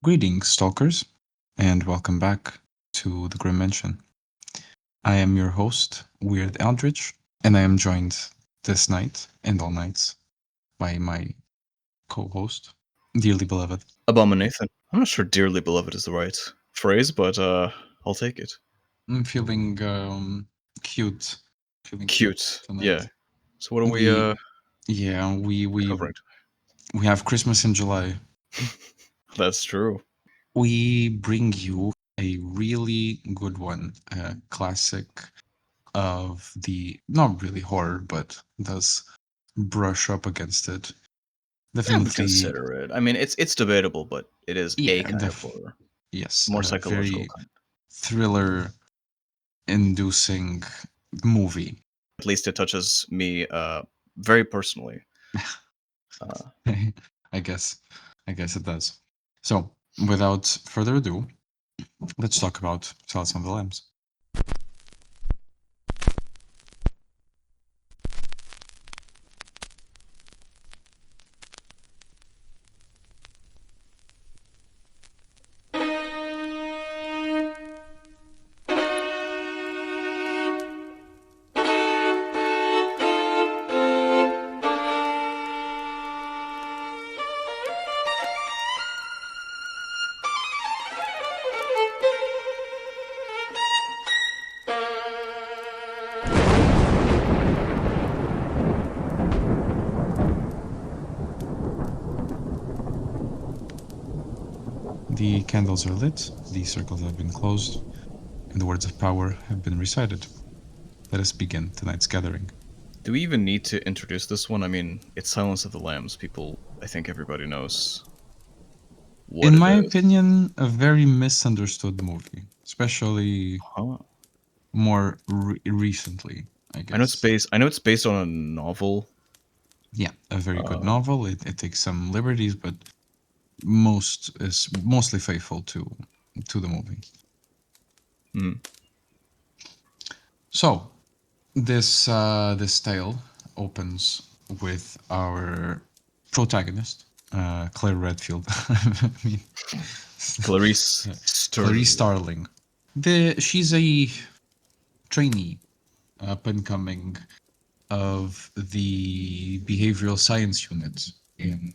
Greetings, Stalkers, and welcome back to the Grymm Mansion. I am your host, Weird Eldritch, and I am joined this night and all nights by my co-host, dearly beloved. Abomination. I'm not sure dearly beloved is the right phrase, but I'll take it. I'm feeling cute, feeling cute Cute. Yeah. tonight. So what are we We, yeah, we we covering? we have Christmas in July. That's true. We bring you a really good one, a classic of the not really horror, but does brush up against it. I would Definitely, consider it. I mean, it's debatable, but it is a yeah, kind of horror, yes, more a psychological very kind. thriller inducing movie. At least it touches me very personally. Uh, I guess, I guess it does. So, without further ado, let's talk about Silence of the Lambs. The candles are lit, the circles have been closed, and the words of power have been recited. Let us begin tonight's gathering. do we even need to introduce this one? I mean, it's Silence of the Lambs. People, I think everybody knows what In it my is. opinion, a very misunderstood movie, especially Huh. more recently, I guess. I know it's based on a novel. Yeah, a very good Uh, novel. It takes some liberties, but most is mostly faithful to the movie. hmm. So this tale opens with our protagonist, Claire Redfield. I mean, Clarice Clarice Sterling. Starling. She's a trainee, up and coming of the behavioral science unit in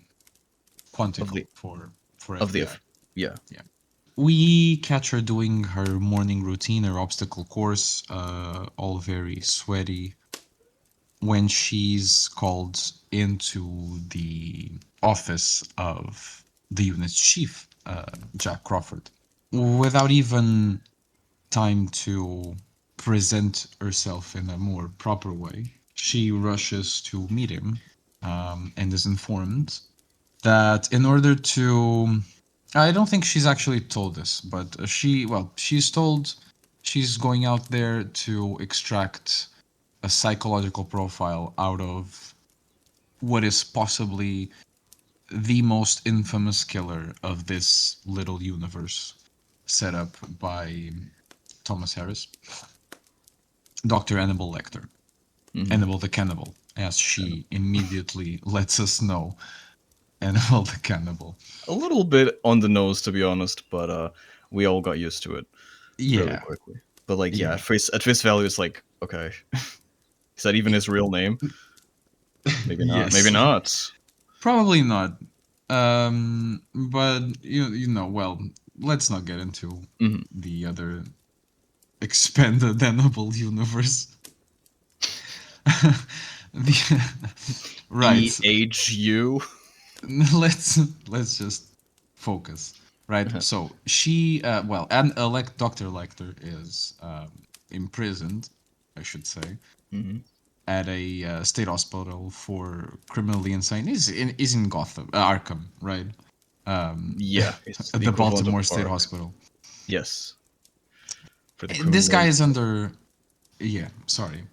of Quantico the for of the FBI. yeah. Yeah. We catch her doing her morning routine, her obstacle course, all very sweaty, when she's called into the office of the unit's chief, Jack Crawford, without even time to present herself in a more proper way. She rushes to meet him, and is informed that in order to, I don't think she's actually told this, but she's told she's going out there to extract a psychological profile out of what is possibly the most infamous killer of this little universe set up by Thomas Harris, Dr. Annabelle Lecter, Mm-hmm. Annabelle the Cannibal, as she immediately lets us know. Annabelle the Cannibal. A little bit on the nose, to be honest, but we all got used to it fairly Yeah, quickly. But like, yeah, yeah. at face value, it's like, okay, is that even his real name? Maybe not. Maybe Yes. not. Probably not. But you know, well, let's not get into Mm-hmm. the other expanded Annabelle universe. the, right. EHU. let's let's just focus. Right. So she, and elect Dr. Lecter is imprisoned, I should say, Mm-hmm. at a state hospital for criminally insane. Is in Gotham, Arkham, right? Um, Yeah, it's the the equivalent of Baltimore State Ark. Hospital. Yes, for the This criminally guy is insane. under, yeah, sorry.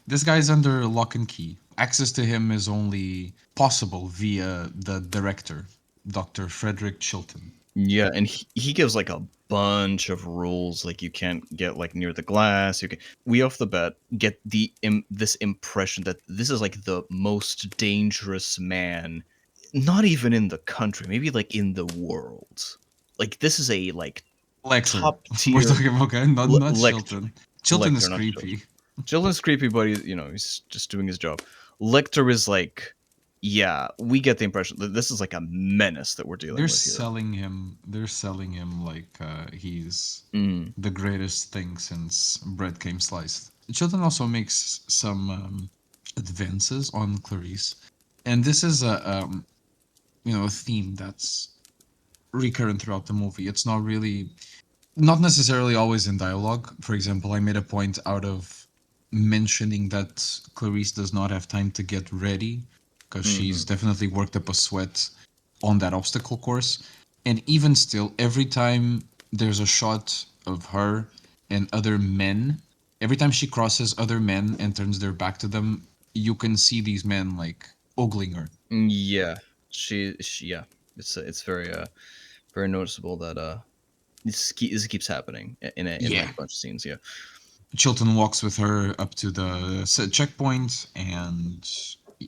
This guy is under lock and key. Access to him is only possible via the director, Dr. Frederick Chilton. Yeah, and he gives like a bunch of rules, like you can't get like near the glass. You can. We off the bat get this impression that this is like the most dangerous man, not even in the country, maybe like in the world. like this is a like Lecter. top We're tier talking about, okay, not Lecter. Chilton. Chilton is Lecter, not Children. creepy. Children's creepy, but he's just doing his job. Lecter is like, yeah, we get the impression that this is like a menace that we're dealing with here. They're selling him like he's Mm, the greatest thing since bread came sliced. Chilton also makes some advances on Clarice, and this is a theme that's recurrent throughout the movie. It's not necessarily always in dialogue. For example, I made a point out of mentioning that Clarice does not have time to get ready because she's hmm definitely worked up a sweat on that obstacle course. And even still, every time there's a shot of her and other men, every time she crosses other men and turns their back to them, you can see these men like ogling her. Yeah, she yeah. It's very noticeable that this keeps happening in like Yeah. a bunch of scenes. Yeah. Chilton walks with her up to the set checkpoint, and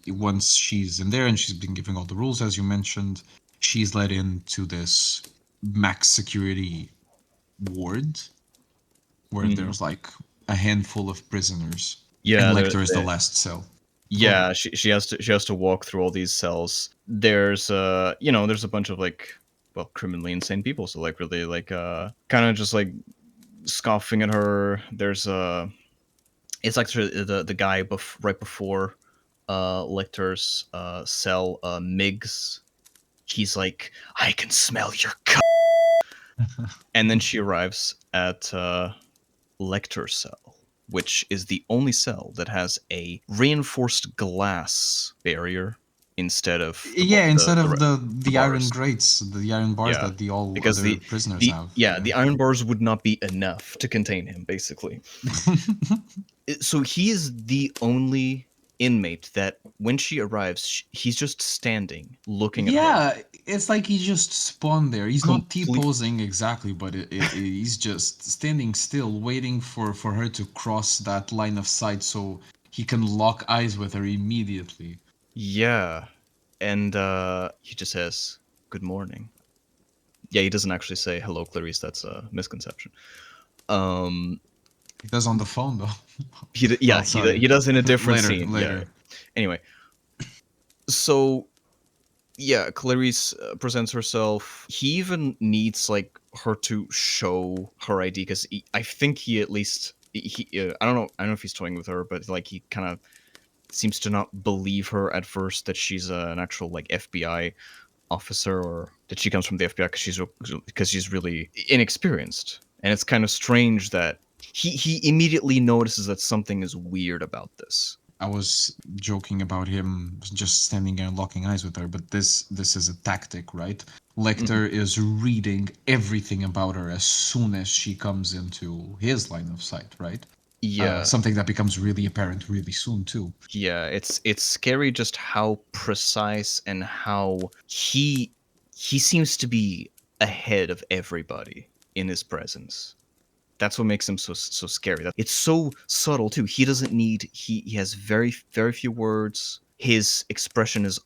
once she's in there and she's been giving all the rules, as you mentioned, she's led into this max security ward where hmm there's like a handful of prisoners, and Yeah, Lecter is the last cell. Go ahead. yeah, she has to walk through all these cells. There's there's a bunch of like well criminally insane people, so like really like kind of just like scoffing at her. There's it's like the guy right before Lecter's cell, Miggs. He's like, I can smell your and then she arrives at Lecter's cell, which is the only cell that has a reinforced glass barrier instead of Yeah, instead the, of the the iron bars. grates, the iron bars Yeah, that the all because other prisoners the have. yeah Yeah. the iron bars would not be enough to contain him. Basically, so he is the only inmate that when she arrives, he's just standing, looking at her. Yeah, it's like he just spawned there. He's not Complete. T-posing exactly, but he's just standing still, waiting for her to cross that line of sight so he can lock eyes with her immediately. Yeah, and he just says good morning. Yeah, he doesn't actually say hello, Clarice. That's a misconception. Um, He does on the phone though. yeah, Well, sorry. he does in a different Later, scene. Yeah. later. Anyway, so yeah, Clarice presents herself. He even needs like her to show her ID because I think he at least I don't know if he's toying with her, but like he kind of seems to not believe her at first that she's an actual like FBI officer or that she comes from the FBI because she's really inexperienced. And it's kind of strange that he immediately notices that something is weird about this. I was joking about him just standing there and locking eyes with her, but this is a tactic, right? Mhm. Lecter is reading everything about her as soon as she comes into his line of sight, right? Yeah, Something that becomes really apparent really soon too. yeah, it's scary just how precise and how he seems to be ahead of everybody in his presence. That's what makes him so scary. It's so subtle too. He doesn't need he has very few words. His expression is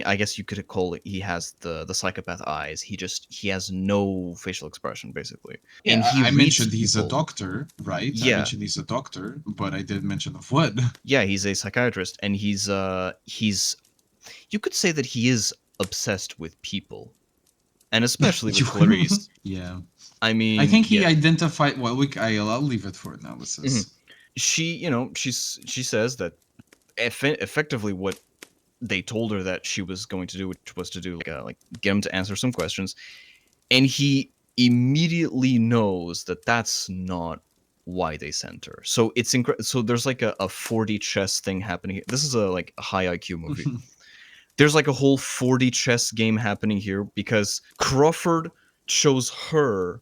I guess you could call it he has the psychopath eyes. He has no facial expression basically. And Yeah, he I reads mentioned he's a people. doctor, right? I Yeah. mentioned he's a doctor, but I did mention of what? Yeah, he's a psychiatrist and he's you could say that he is obsessed with people and especially with Clarice. Yeah, I I mean, think yeah. he identified. Well, I'll leave it for Mhm. analysis. She, she says that effectively what they told her that she was going to do, which was to do like get him to answer some questions, and he immediately knows that that's not why they sent her. So so there's like a 40 chess thing happening. This is a like a high IQ movie. There's like a whole 40 chess game happening here because Crawford chose her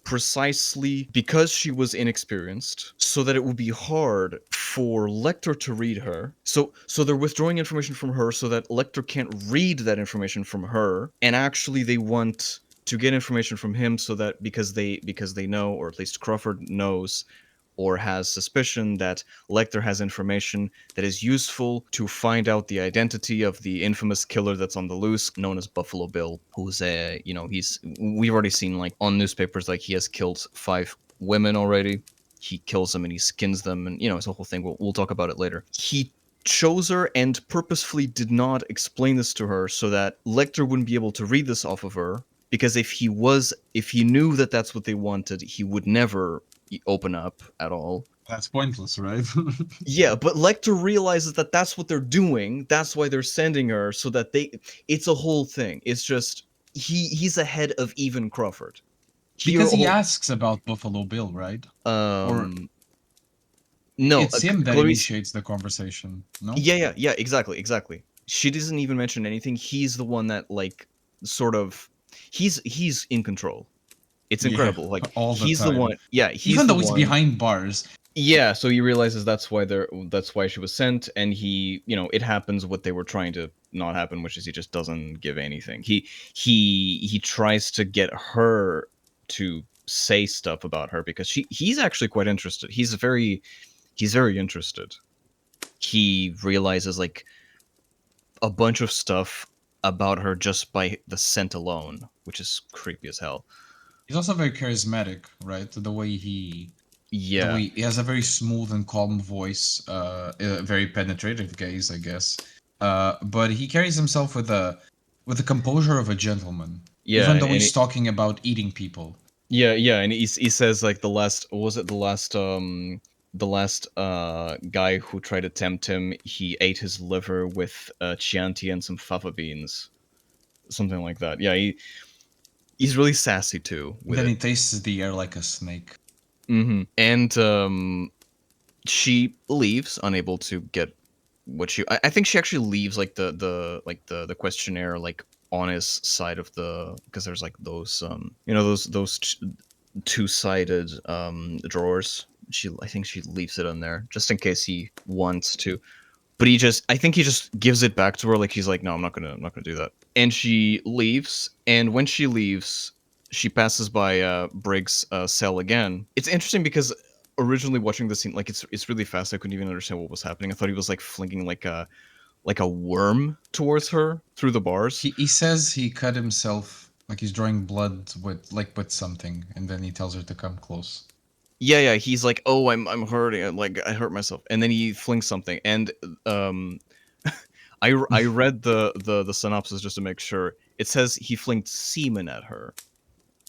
precisely because she was inexperienced so that it would be hard for Lecter to read her. So they're withdrawing information from her so that Lecter can't read that information from her, and actually they want to get information from him so that because they know, or at least Crawford knows, or has suspicion that Lecter has information that is useful to find out the identity of the infamous killer that's on the loose, known as Buffalo Bill, who's a, we've already seen like on newspapers, like he has killed 5 women already. He kills them and he skins them, and it's a whole thing. We'll talk about it later. He chose her and purposefully did not explain this to her so that Lecter wouldn't be able to read this off of her, because if he knew that that's what they wanted, he would never open up at all. That's pointless, right? Yeah, but Lecter realizes that that's what they're doing. That's why they're sending her, so that it's a whole thing. It's just he's ahead of even Crawford. Because he asks about Buffalo Bill, right? Or Um no, it's him that Clarice. initiates the conversation, no? Yeah, exactly. She doesn't even mention anything. He's the one that like sort of he's in control. It's Yeah, incredible. Like all the he's the time. one. Yeah, he's Even the though he's one. behind bars. Yeah, so he realizes that's why she was sent, and it happens what they were trying to not happen, which is he just doesn't give anything. He tries to get her to say stuff about her because he's actually quite interested. He's very interested. He realizes like a bunch of stuff about her just by the scent alone, which is creepy as hell. He's also very charismatic, right? The Yeah. way he has a very smooth and calm voice, a very penetrative gaze, I guess. But he carries himself with the composure of a gentleman, Yeah, even and, though and he's it, talking about eating people. yeah, and he says like the last guy who tried to tempt him, he ate his liver with Chianti and some fava beans, something like that. Yeah, he's really sassy too with Then it. he tastes the air like a snake. And she leaves, unable to get what I think she actually leaves like the questionnaire like on his side of the, because there's like those those two-sided drawers. I think she leaves it on there just in case he wants to, but I think he just gives it back to her, like he's like, no, I'm not gonna do that. And she leaves, and when she leaves, she passes by Briggs' cell again. It's interesting because originally watching the scene, like it's really fast. I couldn't even understand what was happening. I thought he was like flinging like a worm towards her through the bars. He says he cut himself, like he's drawing blood with something, and then he tells her to come close. Yeah, he's like, oh, I'm hurting, like I hurt myself, and then he flings something, and um I read the synopsis just to make sure. It says he flinged semen at her.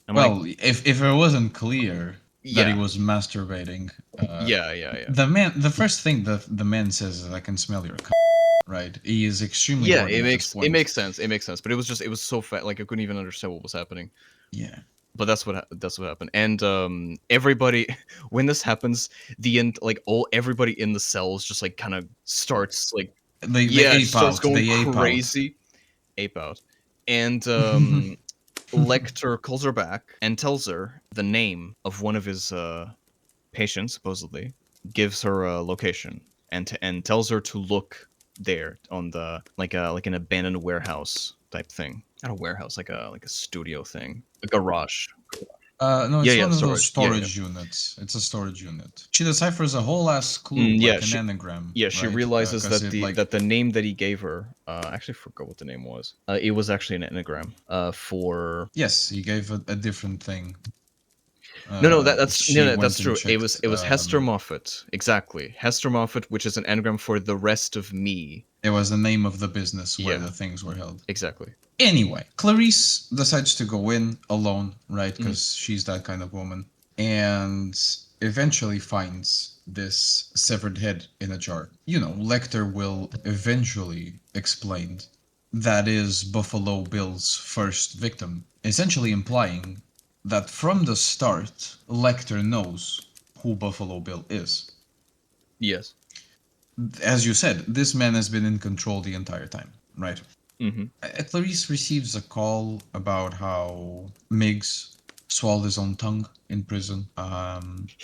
I'm like, Well, if it wasn't clear that he yeah, was masturbating, yeah. the first thing the man says is, "I can smell your c-," right? He is extremely Yeah, horny it at this makes it point. makes sense. It makes sense, but it was so fat, like I couldn't even understand what was happening. Yeah, But that's what happened. And everybody, when this happens, the end, like all everybody in the cells just like kind of starts like, they yeah, ape just starts out. going They ape out. crazy, ape out. And Lecter calls her back and tells her the name of one of his patients, supposedly, gives her a location, and tells her to look there on the like an abandoned warehouse type thing. Not a warehouse, like a studio thing, a garage. No, Yeah, it's yeah, one of those storage. Yeah. storage units. It's a storage unit. She deciphers a whole ass clue, Yeah, like an anagram, she right? realizes Because that it the like, name that he gave her, I actually forgot what the name was. It was actually an anagram for. yes, he gave a different thing. No, that's no, She no, that's went and true. It was checked. Hester Moffat, exactly. Hester Moffat, which is an anagram for the rest of me. It was the name of the business where Yeah, the things were held. exactly. Anyway, Clarice decides to go in alone, right? Mhm. Because she's that kind of woman. And eventually finds this severed head in a jar. Lecter will eventually explain that is Buffalo Bill's first victim, essentially implying that from the start, Lecter knows who Buffalo Bill is. Yes. As you said, this man has been in control the entire time, right? Hmm. Clarice receives a call about how Miggs swallowed his own tongue in prison,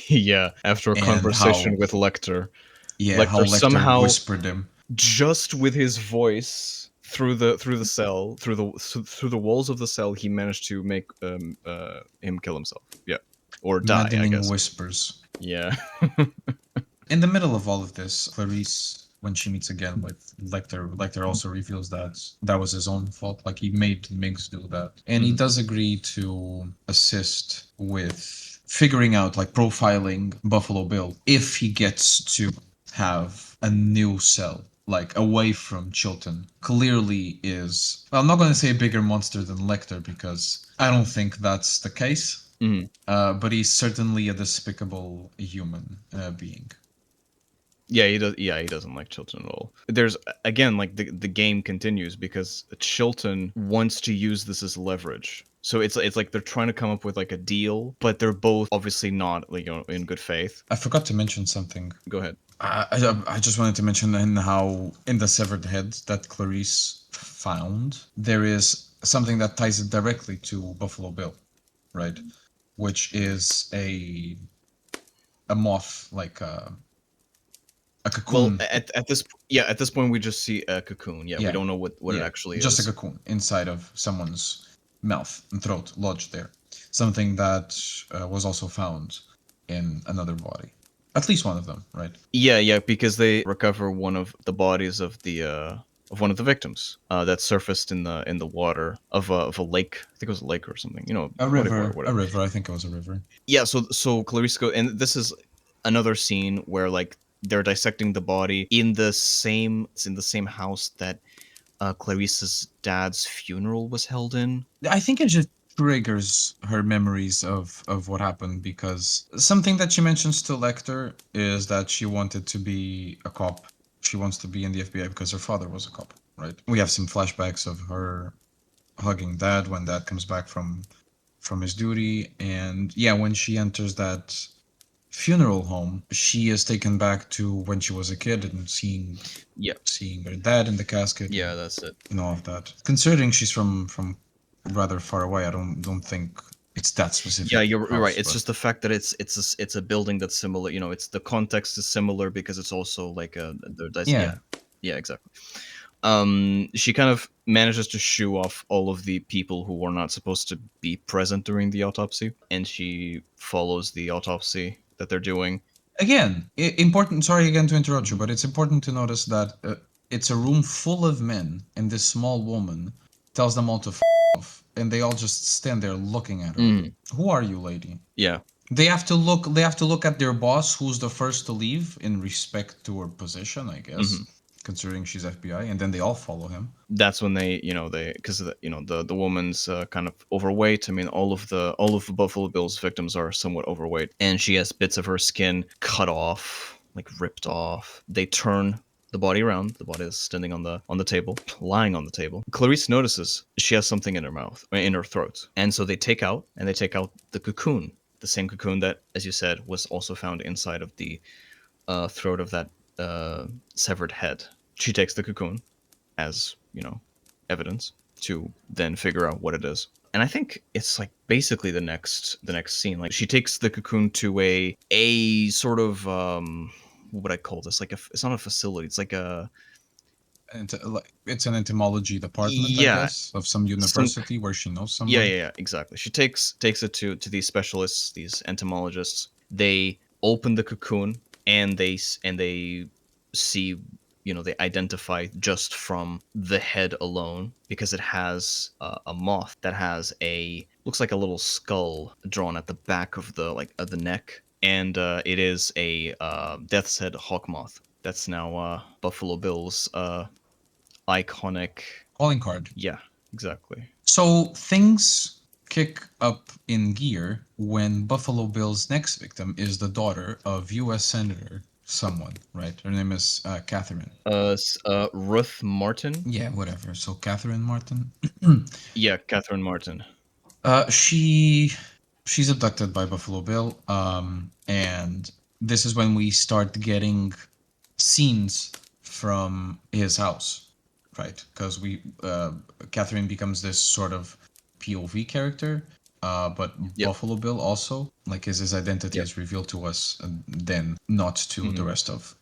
Yeah. After a and conversation how, with Lecter, yeah, how Lecter Lecter somehow, whispered him. just with his voice through the cell, through the walls of the cell, he managed to make him kill himself. Yeah. or die, I Maddening guess. whispers. Yeah. In the middle of all of this, Clarice, when she meets again with Lecter also reveals that that was his own fault. Like he made Miggs do that, and he Mhm. does agree to assist with figuring out, like profiling Buffalo Bill if he gets to have a new cell, like away from Chilton. Clearly is, well, I'm not going to say a bigger monster than Lecter because I don't think that's the case. Mhm. But he's certainly a despicable human being. Yeah, he does. Yeah, he doesn't like Chilton at all. There's again, like the game continues because Chilton wants to use this as leverage. So it's like they're trying to come up with like a deal, but they're both obviously not like in good faith. I forgot to mention something. Go ahead. I just wanted to mention in how in the severed head that Clarice found there is something that ties it directly to Buffalo Bill, right? Which is a moth, like a Well, cocoon. at this point we just see a cocoon. Yeah, we Yeah, don't know what it yeah, actually just a is. cocoon inside of someone's mouth and throat, lodged there. Something that was also found in another body. At least one of them, right? Yeah, yeah, because they recover one of the bodies of one of the victims that surfaced in the water of a lake. I think it was a lake or something. You know, body of water, A whatever. river. I think it was a river. Yeah, so Clarice and this is another scene where like they're dissecting the body in the same house that Clarice's dad's funeral was held in. I think it just triggers her memories of what happened because something that she mentions to Lecter is that she wanted to be a cop. She wants to be in the FBI because her father was a cop, right? We have some flashbacks of her hugging dad when dad comes back from his duty, and yeah, when she enters that funeral home, she is taken back to when she was a kid and Yeah, seeing her dad in the casket yeah, that's it. and all of that. Considering she's from rather far away, I don't think it's that Yeah, specific you're right. house, It's but just the fact that it's a building that's similar. You know, it's the context is similar because it's also like yeah. yeah, yeah, exactly. She kind of manages to shoo off all of the people who were not supposed to be present during the autopsy, and she follows the autopsy that they're doing. Again, important. Sorry again to interrupt you, but it's important to notice that it's a room full of men, and this small woman tells them all to off, and they all just stand there looking at her. Mm, Who are you, lady? yeah. They have to look. They have to look at their boss, who's the first to leave, in respect to her position, I guess, Hmm. considering she's FBI, and then they all follow him. That's when they because the woman's kind of overweight. I mean, all of Buffalo Bill's victims are somewhat overweight, and she has bits of her skin cut off, like ripped off. They turn the body around. The body is standing on the table, lying on the table. Clarice notices she has something in her mouth, in her throat, and so they take out the cocoon, the same cocoon that, as you said, was also found inside of the throat of that severed head. She takes the cocoon as evidence to then figure out what it is. And I think it's like basically the next scene. Like she takes the cocoon to a sort of what would I call this? Like it's not a facility. It's like a And it's an entomology department, I yeah guess, of some some university where she knows yeah someone. yeah yeah exactly. She takes it to these specialists, these entomologists. They open the cocoon and they see, they identify just from the head alone because it has a moth that has a looks like a little skull drawn at the back of the like of the neck, and it is a death's head hawk moth. That's now Buffalo Bill's iconic. Calling card. Yeah, exactly. So things kick up in gear when Buffalo Bill's next victim is the daughter of U.S. Senator someone, right? Her name is Catherine. Ruth Martin. Yeah, whatever. So Catherine Martin. Yeah, Catherine Martin. uh, she she's abducted by Buffalo Bill, and this is when we start getting scenes from his house, right? Because Catherine becomes this sort of POV character, but Yep. Buffalo Bill also, like his identity Yep. is revealed to us, and then not to the Hmm. rest of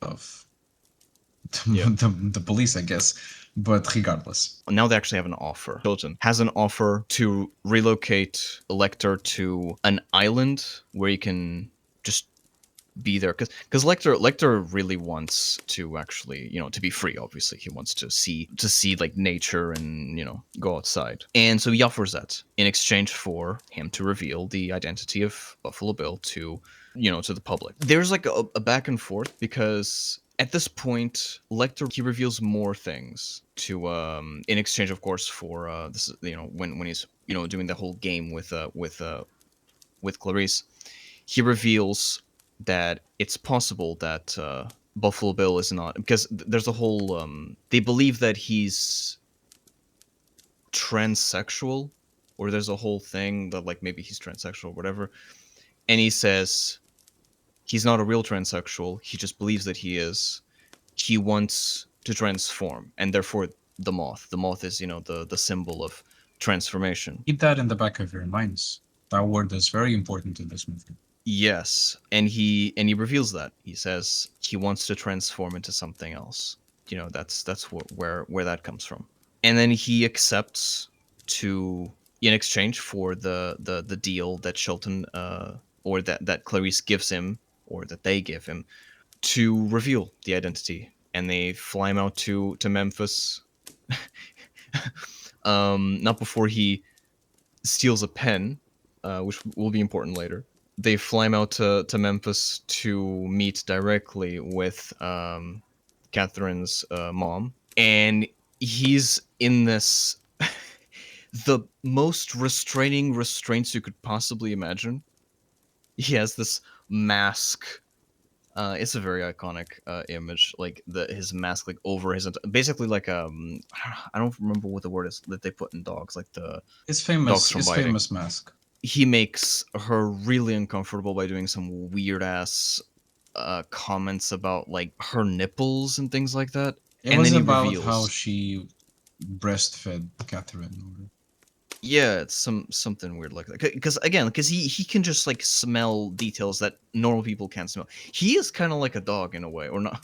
Yeah. the police, I guess. But regardless, Now they actually have an offer. Chilton has an offer to relocate Lecter to an island where he can just be there, because Lecter really wants to actually, to be free. Obviously, he wants to see like nature and go outside, and so he offers that in exchange for him to reveal the identity of Buffalo Bill to the public. There's like a back and forth, because at this point Lecter, he reveals more things to in exchange, of course, for this is, when he's doing the whole game with Clarice. He reveals that it's possible that Buffalo Bill is not, because there's a whole they believe that he's transsexual, or there's a whole thing that like maybe he's transsexual or whatever, and he says he's not a real transsexual, he just believes that he is. He wants to transform, and therefore the moth is the symbol of transformation. keep that in the back of your minds. That word is very important in this movie. Yes, and he reveals that. He says he wants to transform into something else. That's where that comes from. And then he accepts to, in exchange for the deal that Shelton or that Clarice gives him, or that they give him, to reveal the identity. And they fly him out to Memphis. Not before he steals a pen, which will be important later. They fly him out to Memphis to meet directly with Catherine's mom, and he's in this the most restraining restraints you could possibly imagine. He has this mask. It's a very iconic image, like his mask, like over his basically like I don't remember what the word is that they put in dogs, like the dogs from His biting. famous mask. He makes her really uncomfortable by doing some weird ass comments about like her nipples and things like that. It And was then he about how reveals, she breastfed Catherine. yeah, it's something weird like that. Because again, because he can just like smell details that normal people can't smell. He is kind of like a dog in a way, or not.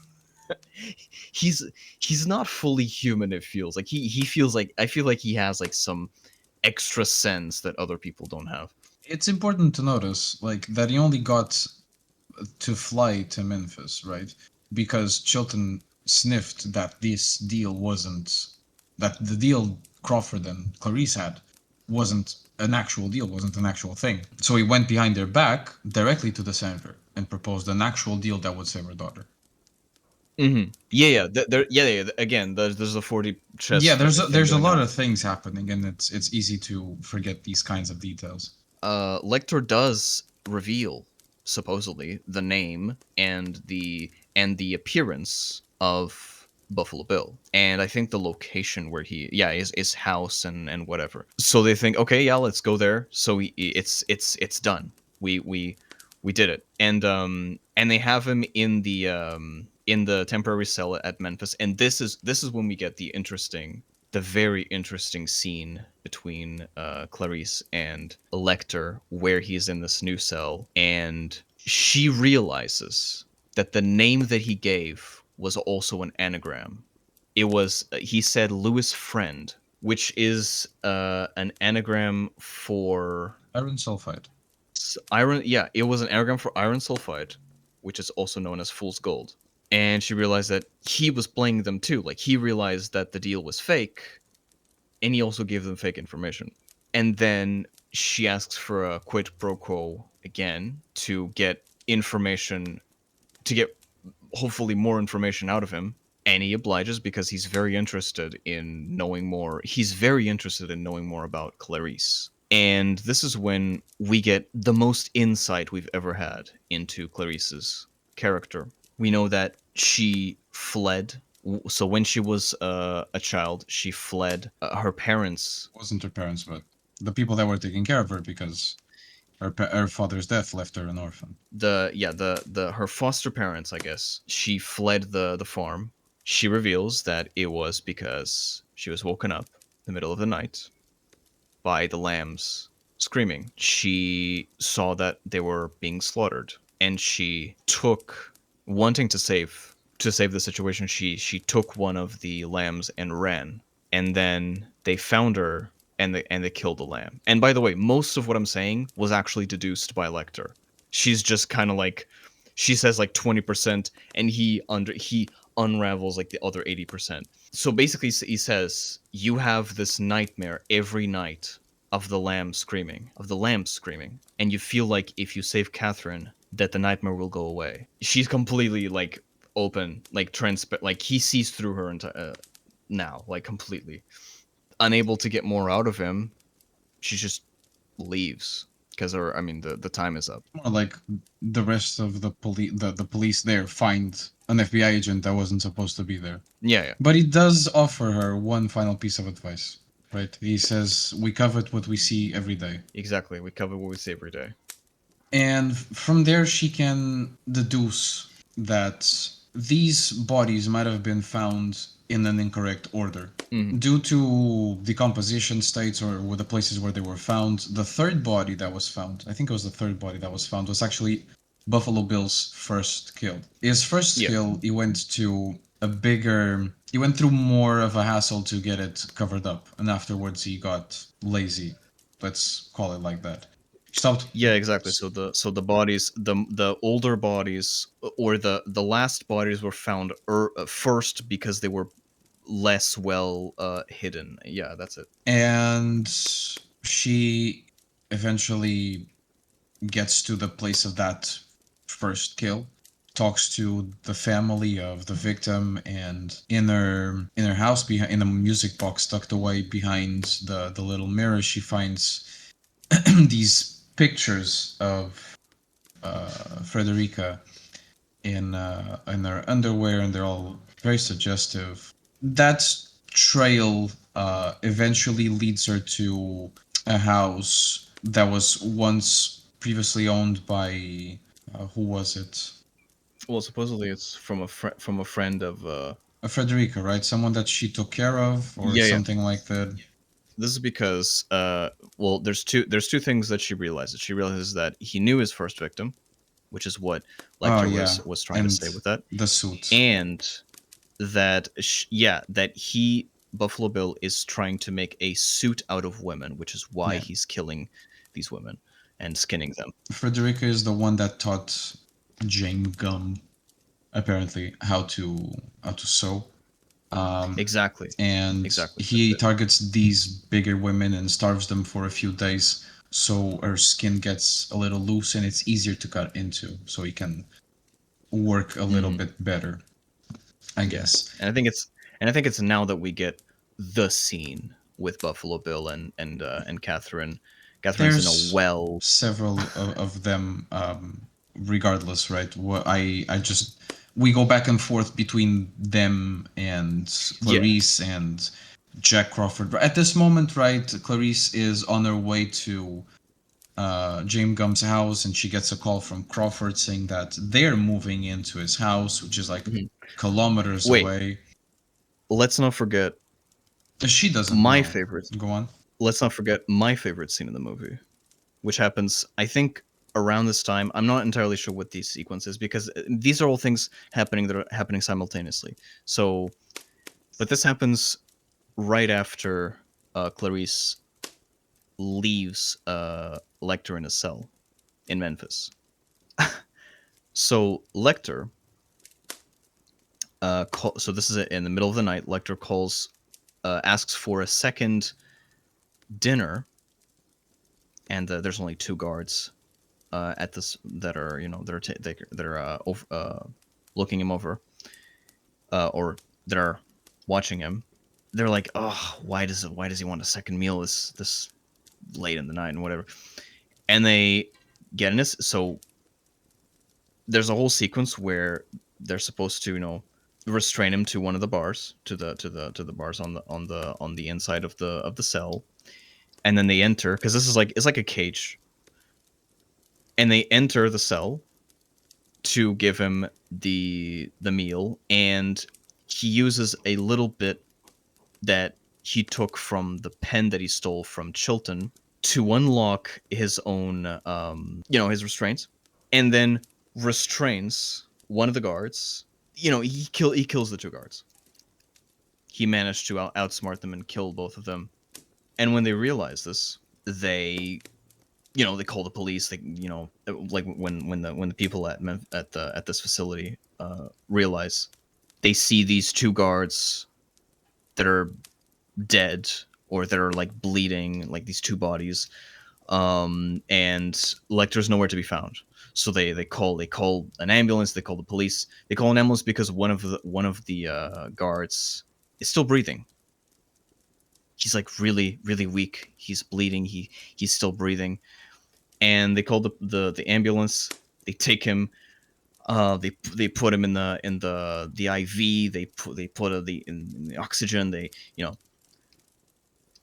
he's he's not fully human. It feels like he feels like, I feel like he has like some extra sense that other people don't have. It's important to notice, like, that he only got to fly to Memphis, right? Because Chilton sniffed that this deal wasn't, that the deal Crawford and Clarice had wasn't an actual deal, wasn't an actual thing. So he went behind their back directly to the senator and proposed an actual deal that would save her daughter. Yeah, yeah, yeah. Again, there's a 40 Yeah, chess thing there's a going lot on. of things happening, and it's easy to forget these kinds of details. Lecter does reveal supposedly the name and the appearance of Buffalo Bill, and I think the location where his house and whatever. So they think, okay, yeah, let's go there. So it's done. We did it, and they have him in the temporary cell at Memphis, and this is when we get the very interesting scene between Clarice and Lecter, where he's in this new cell, and she realizes that the name that he gave was also an anagram. It was, he said, Louis Friend, which is an anagram for Iron sulfide. iron. Yeah, it was an anagram for iron sulfide, which is also known as fool's gold. And she realized that he was playing them too. Like, he realized that the deal was fake, and he also gave them fake information. And then she asks for a quid pro quo again to get information, to get hopefully more information out of him. And he obliges because he's very interested in knowing more. He's very interested in knowing more about Clarice. And this is when we get the most insight we've ever had into Clarice's character. We know that she fled. So when she was a child, she fled her parents. Wasn't her parents, but the people that were taking care of her, because her father's death left her an orphan. The her foster parents, I guess. She fled the farm. She reveals that it was because she was woken up in the middle of the night by the lambs screaming. She saw that they were being slaughtered, and she took, wanting to save to save the situation, she took one of the lambs and ran, and then they found her and they killed the lamb. And by the way, most of what I'm saying was actually deduced by Lecter. She's just kind of like she says like 20%, and he unravels like the other 80%. So basically, he says you have this nightmare every night of the lamb screaming, and you feel like if you save Catherine, that the nightmare will go away. She's completely like open, like transparent, like he sees through her now, like completely unable to get more out of him. She just leaves because her, I mean, the time is up. More like the rest of the police there find an FBI agent that wasn't supposed to be there. Yeah, yeah, But he does offer her one final piece of advice, right? He says, "We covet what we see every day." exactly. We cover what we see every day. And from there, she can deduce that these bodies might have been found in an incorrect order. Mhm. Due to decomposition states or the places where they were found, the third body that was found, I think it was the third body that was found, was actually Buffalo Bill's first kill. His first Yeah, kill, he went to a bigger, he went through more of a hassle to get it covered up, and afterwards he got lazy. Let's call it like that. He stopped. yeah, exactly. So the bodies, the older bodies, or the last bodies were found first because they were less well hidden. Yeah, that's it. And she eventually gets to the place of that first kill, talks to the family of the victim, and in her house, behind in a music box tucked away behind the little mirror, she finds these pictures of Frederica in her underwear, and they're all very suggestive. That trail eventually leads her to a house that was once previously owned by who was it? Well, supposedly it's from a friend of. Frederica, right? Someone that she took care of, or Yeah, yeah. something like that. This is because well, there's two things that she realizes. She realizes that he knew his first victim, which is what Oh Lecter yeah, was trying to and say with that, the suit. and that yeah, that he Buffalo Bill is trying to make a suit out of women, which is why Yeah, he's killing these women and skinning them. Frederica is the one that taught Jane Gum apparently how to sew. Um, Exactly, and exactly. That's he it. targets these bigger women and starves them for a few days so her skin gets a little loose and it's easier to cut into so he can work a little Hmm. bit better, I Yeah, guess. and I think it's now that we get the scene with Buffalo Bill and Catherine. Catherine's in a There's well. several of them, regardless, right? What I just we go back and forth between them and Yeah. Clarice and Jack Crawford. At this moment, right, Clarice is on her way to James Gumm's house, and she gets a call from Crawford saying that they're moving into his house, which is like Mhm. kilometers Wait, away. let's not forget She doesn't my know. favorite. Go on. Let's not forget my favorite scene in the movie, which happens, I think, around this time. I'm not entirely sure what these sequence is because these are all things happening that are happening simultaneously. So, but this happens right after Clarice leaves Lecter in a cell in Memphis. So Lecter, so this is in the middle of the night. Lecter calls, asks for a second dinner, and there's only two guards at this that are looking him over, or that are watching him. They're like, oh, why does he want a second meal this late in the night and whatever? And they get in this. So there's a whole sequence where they're supposed to restrain him to one of the bars, to the bars on the inside of the cell, and then they enter because this is like it's like a cage, and they enter the cell to give him the meal, and he uses a little bit that he took from the pen that he stole from Chilton to unlock his own his restraints, and then restrains one of the guards. he kills the two guards. He managed to outsmart them and kill both of them. And when they realize this, they they call the police. They like when the people at this facility realize, they see these two guards that are dead, or that are like bleeding, like these two bodies, and Lecter's nowhere to be found. So they call an ambulance. They call the police. They call an ambulance because one of the guards is still breathing. He's like really really weak. He's bleeding. He's still breathing. And they call the ambulance. They take him. They put him in the IV. They put in the oxygen. They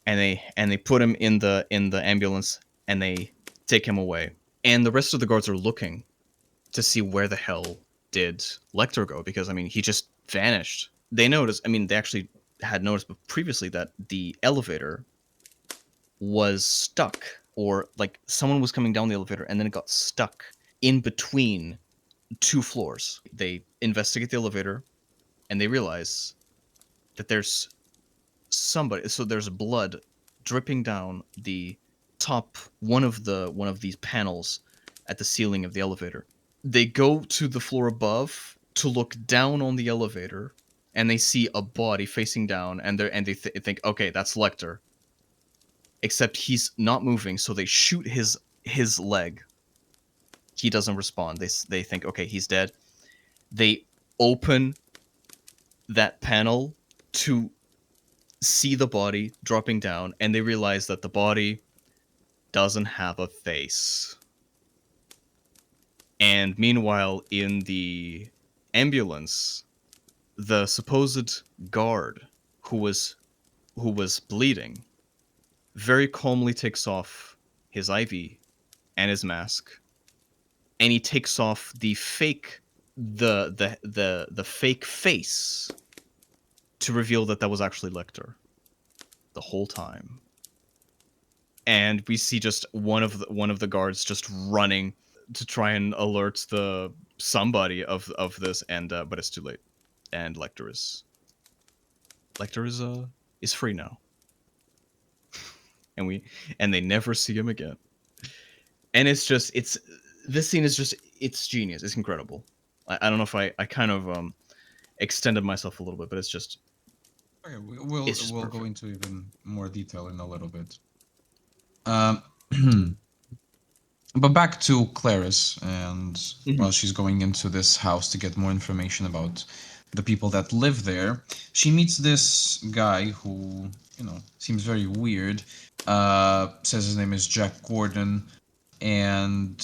and they put him in the ambulance, and they take him away. And the rest of the guards are looking to see where the hell did Lecter go, because I mean he just vanished. They noticed. I mean they actually had noticed previously that the elevator was stuck, or like someone was coming down the elevator and then it got stuck in between two floors. They investigate the elevator and they realize that there's somebody. So there's blood dripping down the top one of these panels at the ceiling of the elevator. They go to the floor above to look down on the elevator, and they see a body facing down, and they think, okay, that's Lecter. Except he's not moving, so they shoot his leg. He doesn't respond. They think, okay, he's dead. They open that panel to see the body dropping down, and they realize that the body doesn't have a face. And meanwhile, in the ambulance, the supposed guard who was bleeding very calmly takes off his IV and his mask, and he takes off the fake face to reveal that was actually Lecter the whole time. And we see just one of the guards just running to try and alert the somebody of this, and but it's too late, and Lecter is free now, and they never see him again. And it's this scene is just, it's genius. It's incredible. I don't know if I kind of extended myself a little bit, but Okay, we'll it's just we'll go perfect. into even more detail in a little bit. Um, but back to Clarice, and Mhm. while she's going into this house to get more information about the people that live there, she meets this guy who, seems very weird. Says his name is Jack Gordon, and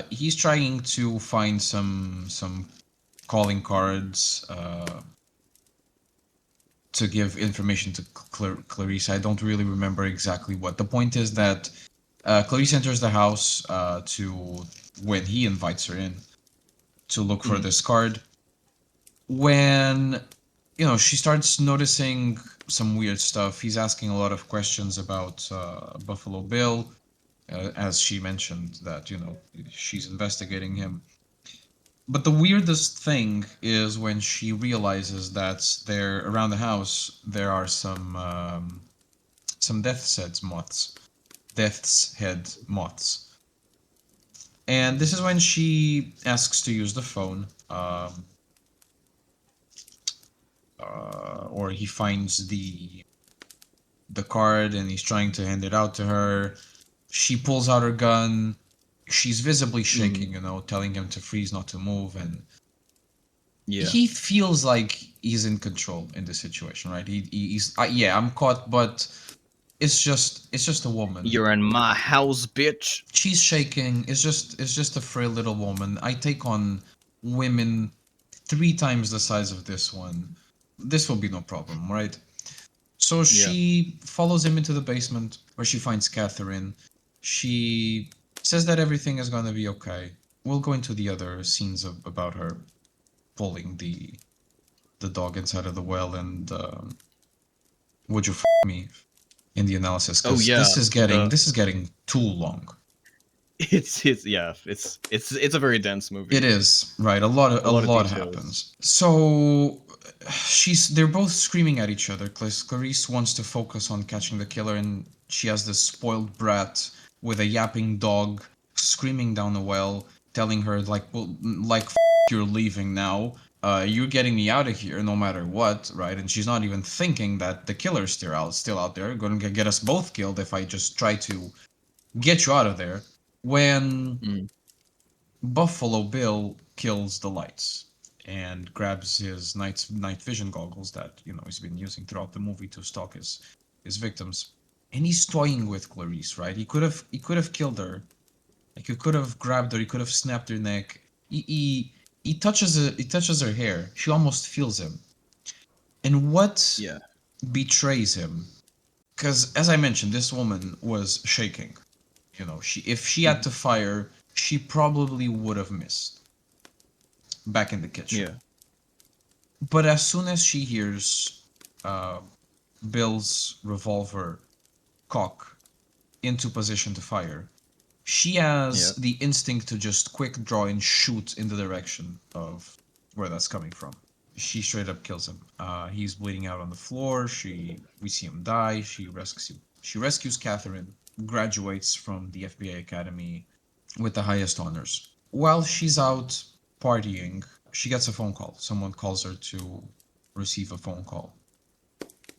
he's trying to find some calling cards to give information to Clarice. I don't really remember exactly what. The point is that Clarice enters the house to when he invites her in to look for Mhm. this card. When she starts noticing some weird stuff. He's asking a lot of questions about Buffalo Bill, as she mentioned that she's investigating him. But the weirdest thing is when she realizes that there around the house there are some death's head moths, and this is when she asks to use the phone, or he finds the card and he's trying to hand it out to her. She pulls out her gun. She's visibly Mhm. shaking, telling him to freeze, not to move, and Yeah. he feels like he's in control in this situation, right? He's yeah, I'm caught, but it's just a woman. You're in my house, bitch. She's shaking. It's just a frail little woman. I take on women 3 times the size of this one. This will be no problem, right? So Yeah. she follows him into the basement where she finds Catherine. She says that everything is gonna be okay. We'll go into the other scenes about her pulling the dog inside of the well, and would you me in the analysis, Oh because yeah. this is getting The this is getting too long. it's yeah, it's a very dense It movie. is, right. A A lot of lot details. happens. So they're both screaming at each other. Clarice wants to focus on catching the killer, and she has this spoiled brat with a yapping dog screaming down the well, telling her like, well, like you're leaving now. You're getting me out of here no matter what, right? And she's not even thinking that the killer's still out there, going to get us both killed if I just try to get you out of there. When Mm. Buffalo Bill kills the lights and grabs his night vision goggles that he's been using throughout the movie to stalk his victims. And he's toying with Clarice, right? He could have killed her. Like he could have grabbed her. He could have snapped her neck. He touches her hair. She almost feels him. And what Yeah. betrays him? Because as I mentioned, this woman was shaking. She if she had Mhm. to fire, she probably would have missed back in the kitchen. Yeah. But as soon as she hears uh, Bill's revolver cock into position to fire, she has Yeah. the instinct to just quick draw and shoot in the direction of where that's coming from. She straight up kills him. He's bleeding out on the floor. We see him die. She rescues Catherine, graduates from the FBI Academy with the highest honors. While she's out partying, she gets a phone call. Someone calls her to receive a phone call.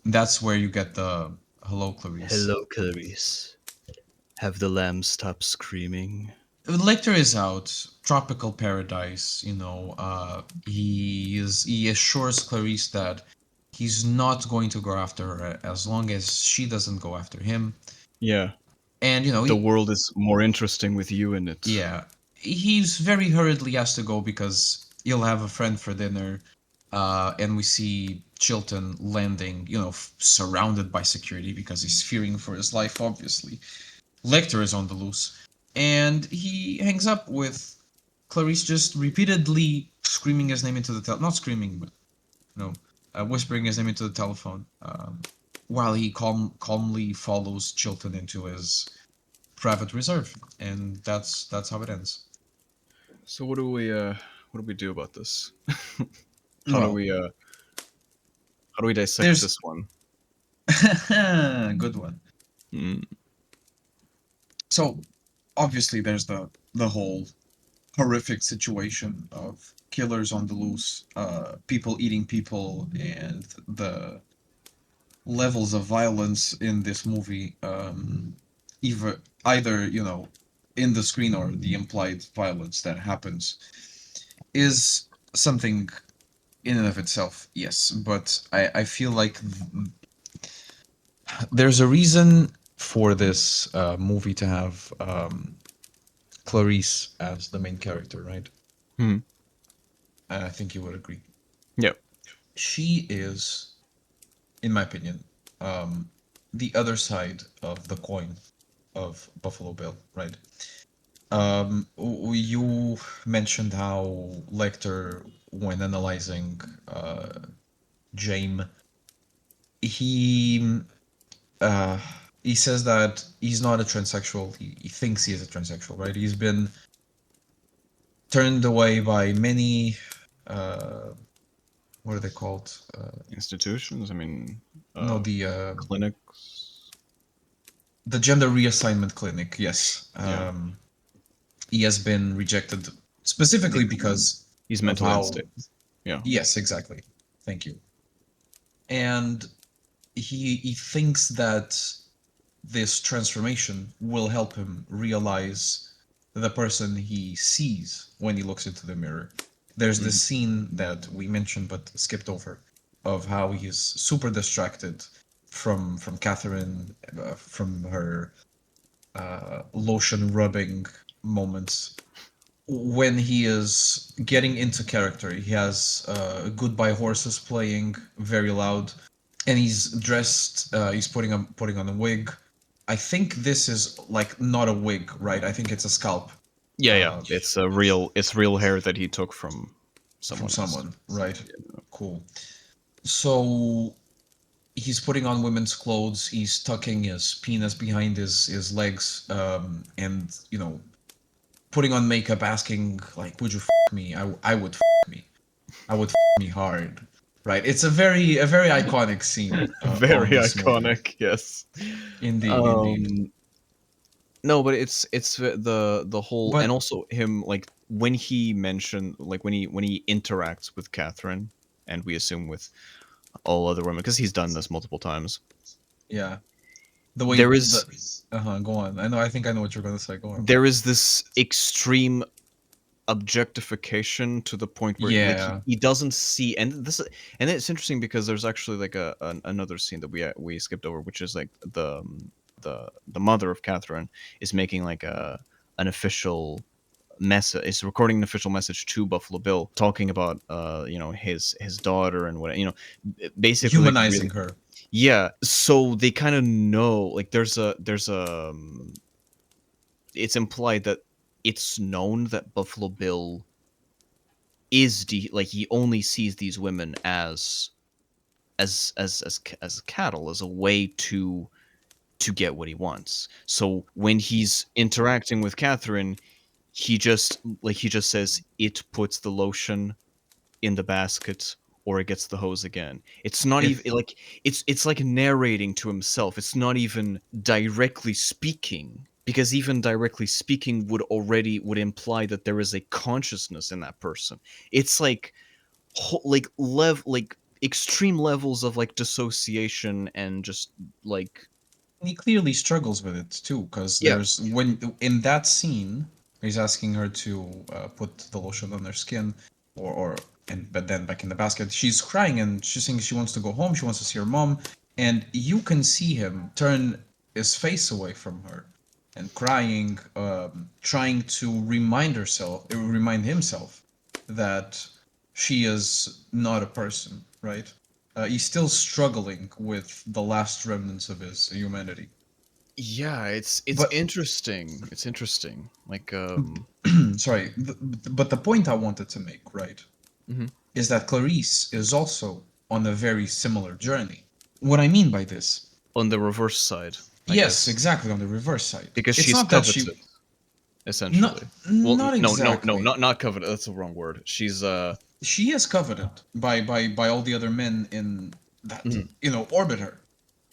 That's where you get the hello, Clarice. Hello, Clarice. Have the lambs stopped screaming? Lecter is out, tropical paradise. He assures Clarice that he's not going to go after her as long as she doesn't go after him. Yeah. And The world is more interesting with you in it. yeah, he's very hurriedly has to go because he'll have a friend for dinner. And we see Chilton landing, surrounded by security because he's fearing for his life, obviously. Lecter is on the loose, and he hangs up with Clarice just repeatedly screaming his name into the not screaming, but whispering his name into the telephone, while he calmly follows Chilton into his private reserve, and that's how it ends. So what do we do about this? how do Well, we uh how do we dissect there's this one? good one. Mm. So obviously there's the whole horrific situation of killers on the loose, people eating people, and the levels of violence in this movie, either in the screen or the implied violence that happens, is something in and of itself. Yes, but I feel like there's a reason for this movie to have Clarice as the main character, right? Hmm. I think you would agree. Yeah. She is, in my opinion, the other side of the coin of Buffalo Bill, right? You mentioned how Lecter, when analyzing Jaime, he uh, he says that he's not a transsexual. He thinks he is a transsexual, right? He's been turned away by many. Uh, what are they called? Institutions, I mean, No, uh clinics. the gender reassignment clinic. Yes, Yeah. he has been rejected specifically because He's of mentally how. unstable. Yeah. Yes, exactly. Thank you. And he thinks that this transformation will help him realize the person he sees when he looks into the mirror. There's Mhm. this scene that we mentioned but skipped over of how he is super distracted from Catherine, from her lotion rubbing moments. When he is getting into character, he has Goodbye Horses playing very loud, and he's dressed. He's putting on a wig. I think this is like not a wig, right? I think it's a scalp Yeah, yeah. uh, It's real hair that he took from from someone else. someone, right? Cool. So he's putting on women's clothes. He's tucking his penis behind his legs, and putting on makeup, asking like, "Would you me?" I would me. I would me hard. Right. It's a very iconic scene Very on this movie. iconic. Yes. Indeed, indeed. Um, no, but it's the whole, and But also him, like when he mentioned, like when he interacts with Catherine, and we assume with all other women because he's done this multiple times. yeah, the way There the is go on. I know. I think I know what you're gonna say. Go on. there is this extreme objectification to the point where like he, Yeah, he doesn't see, and it's interesting because there's actually like another scene that we skipped over, which is like the mother of Catherine is making like an official message, is recording an official message to Buffalo Bill talking about his daughter and what, basically like humanizing really, her. yeah. So they kind of know, like there's a it's implied that it's known that Buffalo Bill like he only sees these women as cattle, as a way to get what he wants. So when he's interacting with Catherine, he just says it puts the lotion in the basket, or it gets the hose again. It's not It even like it's like narrating to himself. It's not even directly speaking, because even directly speaking would imply that there is a consciousness in that person. It's like like extreme levels of like dissociation and just like he clearly struggles with it too, because yeah. there's when in that scene he's asking her to put the lotion on her skin, or and but then back in the basket she's crying and she's saying she wants to go home, she wants to see her mom, and you can see him turn his face away from her and crying, trying to remind himself that she is not a person, right? He's still struggling with the last remnants of his humanity. Yeah, it's But interesting. It's interesting. Like sorry, but the point I wanted to make, right, mhm. is that Clarice is also on a very similar journey. What I mean by this, On the reverse side, I yes, guess, exactly on the reverse side. because It's she's not that she, coveted, not essentially. Well, not no, no, no, exactly. not coveted. That's the wrong word. She's She is coveted by all the other men in that mhm. orbit her,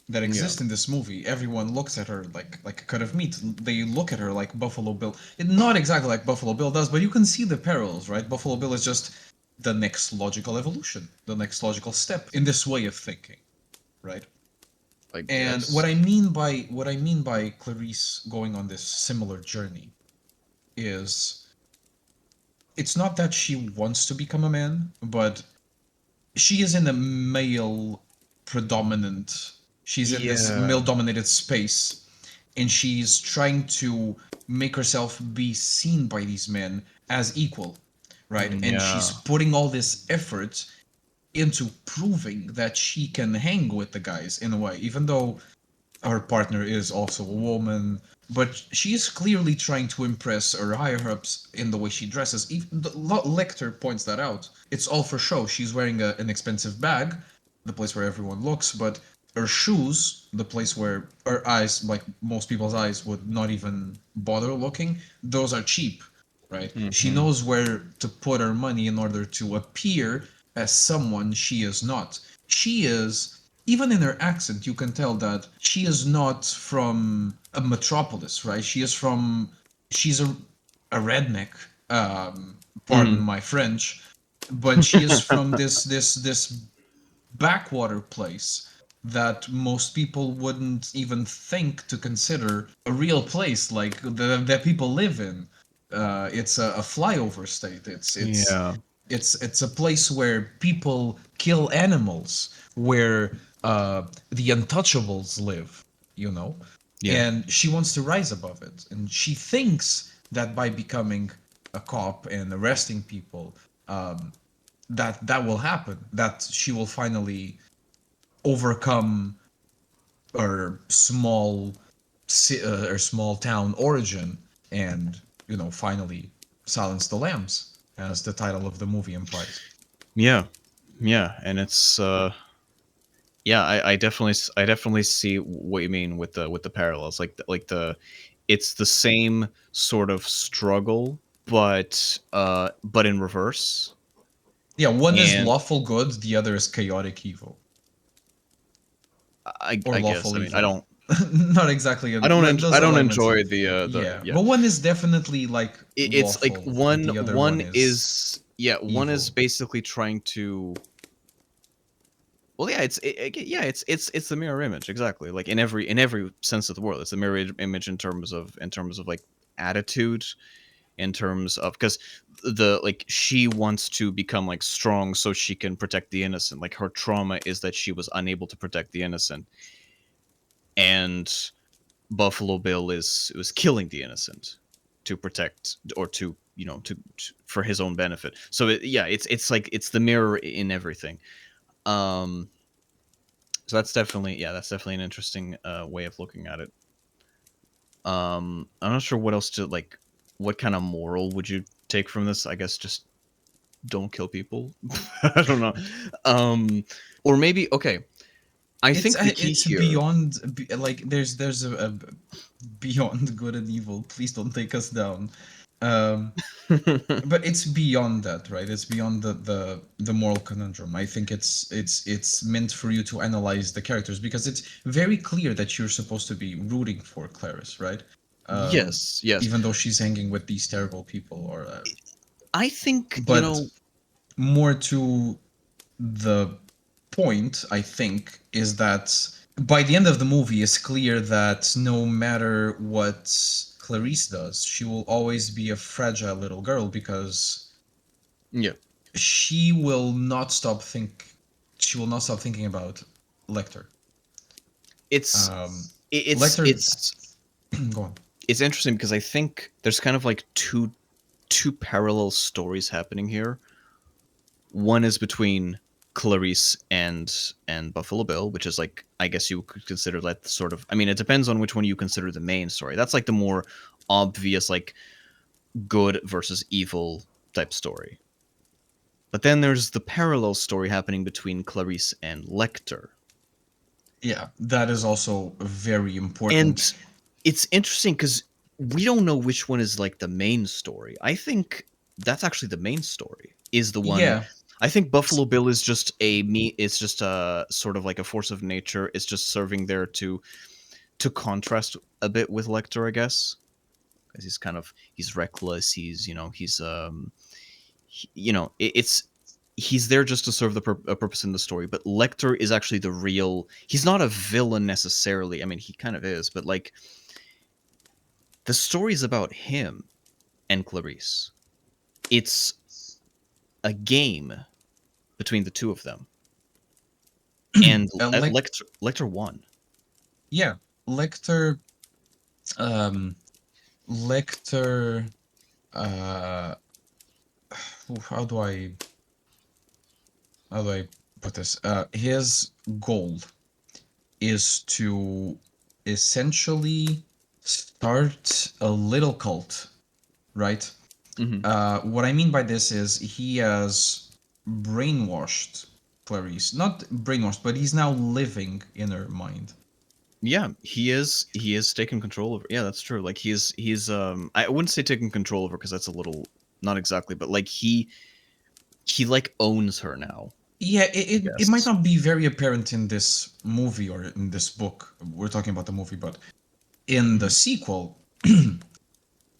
that Yeah. exist in this movie. Everyone looks at her like a cut of meat. They look at her like Buffalo Bill. Not exactly like Buffalo Bill does, but you can see the parallels, right? Buffalo Bill is just the next logical evolution, the next logical step in this way of thinking, right? I And guess. what I mean by Clarice going on this similar journey is it's not that she wants to become a man, but she is in a male predominant, she's in this Yeah. male dominated space, and she's trying to make herself be seen by these men as equal, right? And she's Yeah. putting all this effort into proving that she can hang with the guys in a way, even though her partner is also a woman, but she's clearly trying to impress her higher ups in the way she dresses. Even Lecter points that out. It's all for show. She's wearing an expensive bag, the place where everyone looks, but her shoes, the place where her eyes, like most people's eyes, would not even bother looking, those are cheap, right? She Mhm. knows where to put her money in order to appear as someone she is not. She is, even in her accent, you can tell that she is not from a metropolis, right? She's a redneck. Pardon Mhm. my French, but she is from this backwater place that most people wouldn't even think to consider a real place like that people live in. It's a flyover state. Yeah. It's a place where people kill animals, where the untouchables live, you know, Yeah. and she wants to rise above it, and she thinks that by becoming a cop and arresting people, that will happen. That she will finally overcome her small town origin, and finally silence the lambs, as the title of the movie implies. Yeah. Yeah. And it's yeah, I definitely see what you mean with the parallels, like the it's the same sort of struggle, but in reverse. Yeah, one is And lawful good, the other is chaotic evil. Or I guess lawful I mean I evil. don't Not exactly. I Those don't alignments are. enjoy the Yeah, yeah. but one is definitely like It's like lawful. The other one one is is yeah, one is evil. basically trying to well yeah, yeah, it's the mirror image exactly. Like in every sense of the word, it's the mirror image in terms of like attitude, in terms of because the like she wants to become like strong so she can protect the innocent. Like her trauma is that she was unable to protect the innocent, and Buffalo Bill is was killing the innocent to protect or to to for his own benefit. So yeah, it's like it's the mirror in everything. Um, so that's definitely an interesting way of looking at it. I'm not sure what else to like. What kind of moral would you take from this? I guess just don't kill people. I don't know. Um, or maybe okay. I think the key It's here. beyond like there's a beyond good and evil. Please don't take us down. Um, but it's beyond that, right? It's beyond the moral conundrum. I think it's meant for you to analyze the characters because it's very clear that you're supposed to be rooting for Clarice, right? Yes, yes. Even though she's hanging with these terrible people, or I think but more to the point, I think, is that by the end of the movie, it's clear that no matter what Clarice does, she will always be a fragile little girl because yeah. she will not stop think. She will not stop thinking about Lecter. It's Um, Lecter, it's go on. it's interesting because I think there's kind of like two parallel stories happening here. One is between Clarice and Buffalo Bill, which is like I guess you could consider that sort of. I mean, it depends on which one you consider the main story. That's like the more obvious, like good versus evil type story. But then there's the parallel story happening between Clarice and Lecter, Yeah, that is also very and important. it's interesting because we don't know which one is like the main story. I think that's actually the main story. Is the one Yeah, I think Buffalo Bill is just a me. It's just a sort of like a force of nature. It's just serving there to contrast a bit with Lecter, I guess, because he's kind of he's reckless. He's he's it's he's there just to serve the a purpose in the story. But Lecter is actually the real. He's not a villain necessarily. I mean, he kind of is, but like the story's about him and Clarice. It's a game between the two of them, and Lec- Lecter won. yeah, Lecter, um, Lecter, uh, how do I how do I put this? His goal is to essentially start a little cult, right? Hmm. What I mean by this is he has brainwashed Clarice. Not brainwashed, but he's now living in her mind. Yeah, he is. He is taking control over. Yeah, that's true. Like he's. I wouldn't say taking control over because that's a little not exactly, but like he like owns her now. Yeah, I it might guess. not be very apparent in this movie or in this book. We're talking about the movie, but in the Mhm. sequel,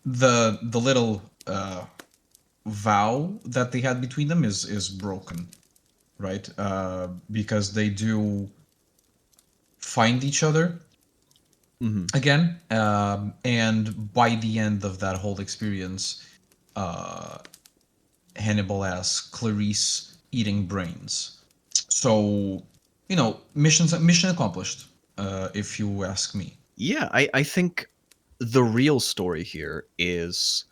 the little vow that they had between them is broken, right? Because they do find each other Mhm. again, and by the end of that whole experience, uh, Hannibal asks Clarice eating brains. So, mission accomplished, if you ask me. Yeah, I think the real story here is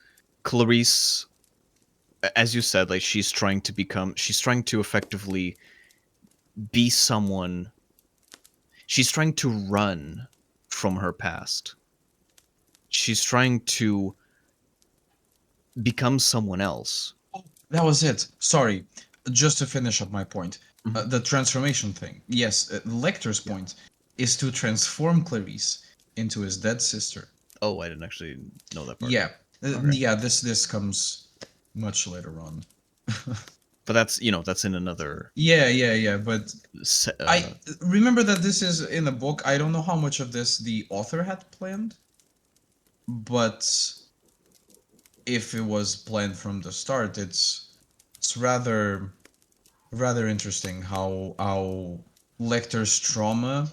Clarice, as you said, like she's trying to effectively be someone. She's trying to run from her past. She's trying to become someone else. Oh, that was it. Sorry. Just to finish up my point, Mhm. the transformation thing. Yes, Lecter's Yeah. point is to transform Clarice into his dead sister. Oh, I didn't actually know that part. Yeah, Okay. yeah. This comes much later on. But that's, you know, that's in another Yeah, yeah, yeah. But se- I uh remember that this is in a book. I don't know how much of this the author had planned, but if it was planned from the start, it's rather interesting how Lecter's trauma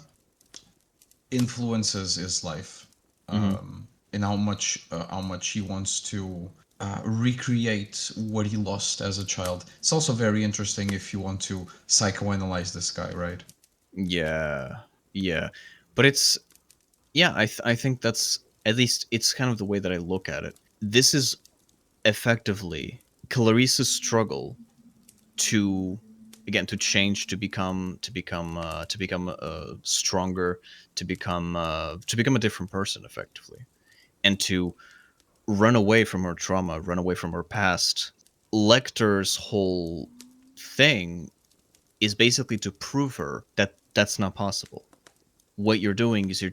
influences his life, mhm. and how much he wants to recreate what he lost as a child. It's also very interesting if you want to psychoanalyze this guy, right? Yeah. Yeah. But it's, yeah, I think that's, at least it's kind of the way that I look at it. This is effectively Clarice's struggle to, again, to change, to become stronger, to become a different person effectively, and to run away from her trauma, run away from her past. Lecter's whole thing is basically to prove her that that's not possible. What you're doing is you're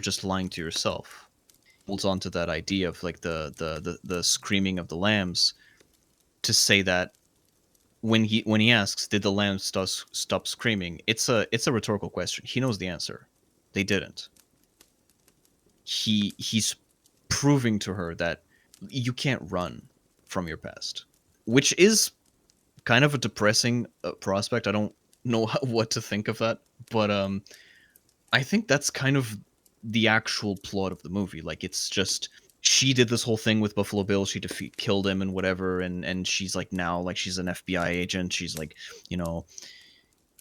just lying to yourself. Holds on to that idea of like the screaming of the lambs, to say that when he asks, did the lambs stop screaming, it's a rhetorical question. He knows the answer. They didn't. He's proving to her that you can't run from your past, which is kind of a depressing prospect. I don't know what to think of that, but I think that's kind of the actual plot of the movie. Like, it's just, she did this whole thing with Buffalo Bill. She killed him and whatever, and she's like, now, like, she's an FBI agent. She's like, you know,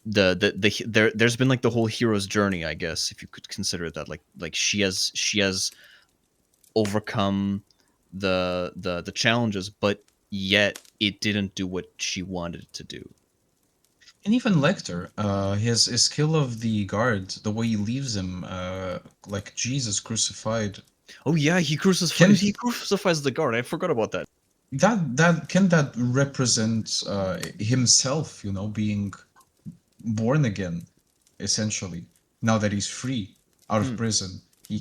there's been like the whole hero's journey, I guess, if you could consider that. Like she has overcome the challenges, but yet it didn't do what she wanted it to do. And even Lecter, his skill of the guard, the way he leaves him, like Jesus crucified. Oh yeah, Can he crucifies the guard. I forgot about that. that represent himself? You know, being born again, essentially. Now that he's free out of Hmm. prison, he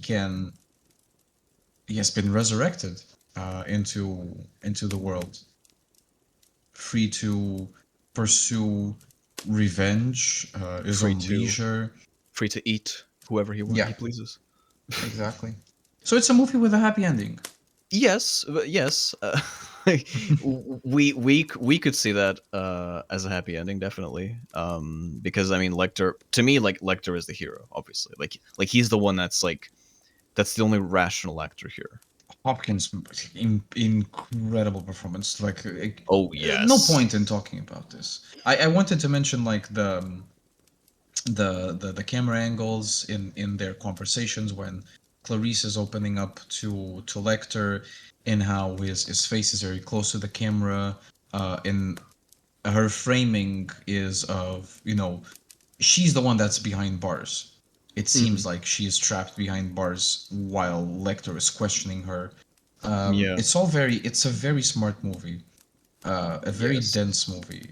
has been resurrected into the world, free to pursue revenge, his Free own to leisure. free to eat whoever Yeah, he pleases. exactly. So it's a movie with a happy ending. Yes, yes. We could see that as a happy ending, definitely. Because I mean, Lecter, to me, like, Lecter is the hero, obviously. Like he's the one that's like, that's the only rational actor here. Hopkins, incredible performance. Like, Oh no yes. point in talking about this. I wanted to mention like the camera angles in their conversations when Clarice is opening up to Lecter, and how his face is very close to the camera, and her framing is of, you know, she's the one that's behind bars. It Hmm. seems like she is trapped behind bars while Lecter is questioning her. Yeah. It's a very smart movie, a very Yes. dense movie.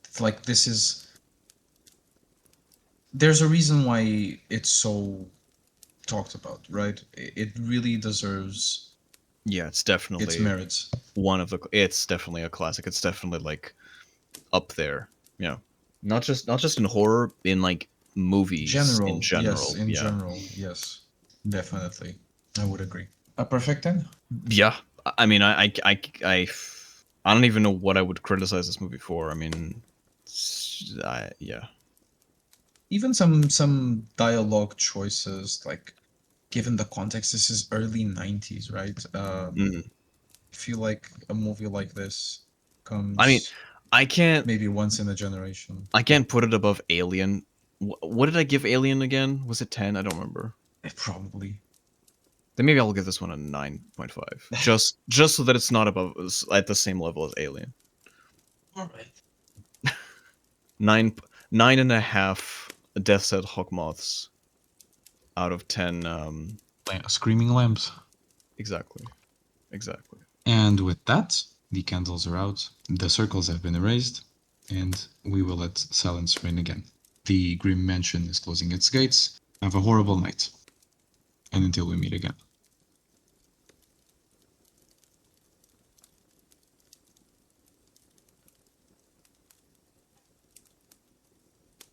It's like this is there's a reason why it's so talked about, right? It really deserves Yeah. It's its definitely merits. one of the. It's definitely a classic. It's definitely like up there. Yeah. Not just in horror, in like movies in General, yes, general. in Yeah. general, yes, definitely. I would agree. A perfect 10. Yeah. I mean, I don't even know what I would criticize this movie for. I mean, yeah. Even some dialogue choices, like given the context, this is early 90s, right? Mm. I feel like a movie like this I mean, comes I can't maybe once in a generation. I can't put it above Alien. What did I give Alien again? Was it 10? I don't remember. Probably. Then maybe I'll give this one a 9.5. Just so that it's not above, at the same level as Alien. All right. Nine 9.5 Death's Head Hawk Moths out of 10. Screaming lamps. Exactly. Exactly. And with that, the candles are out, the circles have been erased, and we will let silence reign again. The Grymm Mansion is closing its gates. Have a horrible night, and until we meet again.